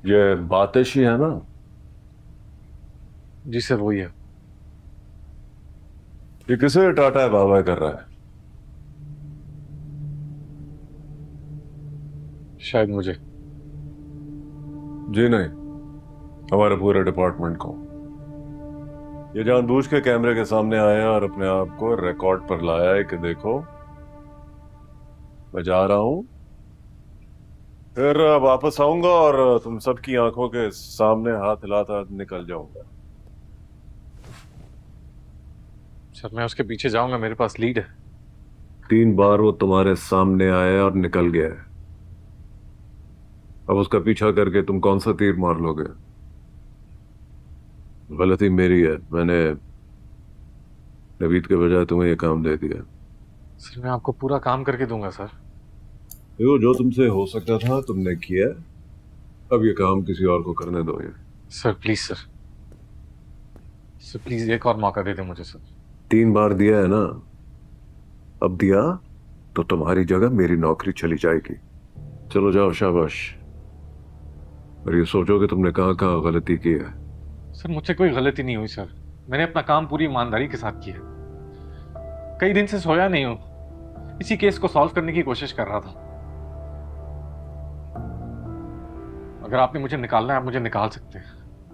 ये बातिश ही है ना? जी सर वही है। ये किसे टाटा है बाबा कर रहा है? शायद मुझे। जी नहीं, हमारे पूरे डिपार्टमेंट को। ये जानबूझ के कैमरे के सामने आया और अपने आप को रिकॉर्ड पर लाया है कि देखो मैं जा रहा हूं, फिर वापस आऊंगा और तुम सबकी आंखों के सामने हाथ हिलाता निकल जाऊंगा। सर मैं उसके पीछे जाऊंगा, मेरे पास लीड है। 3 बार वो तुम्हारे सामने आया और निकल गया है। अब उसका पीछा करके तुम कौन सा तीर मार लोगे? गलती मेरी है, मैंने नवीद के बजाय तुम्हें ये काम दे दिया। सर मैं आपको पूरा काम करके दूंगा सर। देखो, जो तुमसे हो सकता था तुमने किया। अब ये काम किसी और को करने दो। ये sir please sir. Sir please एक और मौका दे दे मुझे सर। 3 बार दिया है ना? अब दिया तो तुम्हारी जगह मेरी नौकरी चली जाएगी। चलो जाओ, शाबाश। और ये सोचो कि तुमने कहाँ कहाँ गलती की है। सर मुझसे कोई गलती नहीं हुई सर। मैंने अपना काम पूरी ईमानदारी के साथ किया। कई दिन से सोया नहीं हूं, इसी केस को सॉल्व करने की कोशिश कर रहा था। अगर आपने मुझे निकालना है आप मुझे निकाल सकते हैं,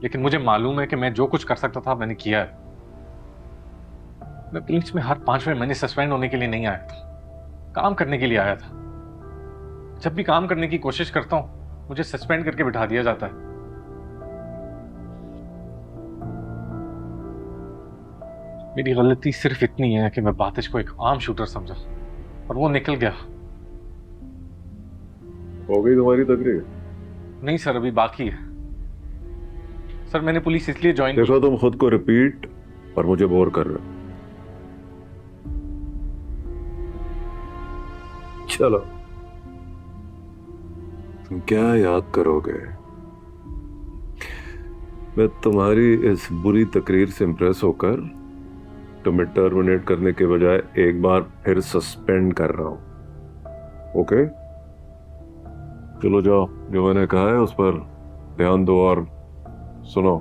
लेकिन मुझे मालूम है कि मैं जो कुछ कर सकता था मैंने किया है। मैं पुलिस में हर 5वें महीने सस्पेंड होने के लिए नहीं आया था, काम करने के लिए आया था। जब भी काम करने की कोशिश करता हूं मुझे सस्पेंड करके बिठा दिया जाता है। मेरी गलती सिर्फ इतनी है कि मैं बातिश को एक आम शूटर समझा और वो निकल गया। हो गई तुम्हारी तकरीर? नहीं सर, अभी बाकी है। सर मैंने पुलिस इसलिए ज्वाइन की। देखो, तुम खुद को रिपीट और मुझे बोर कर रहे हो। चलो, तुम क्या याद करोगे? मैं तुम्हारी इस बुरी तकरीर से इंप्रेस होकर तुम्हें टर्मिनेट करने के बजाय एक बार फिर सस्पेंड कर रहा हूं। ओके? चलो जाओ, जो मैंने कहा है उस पर ध्यान दो और सुनो।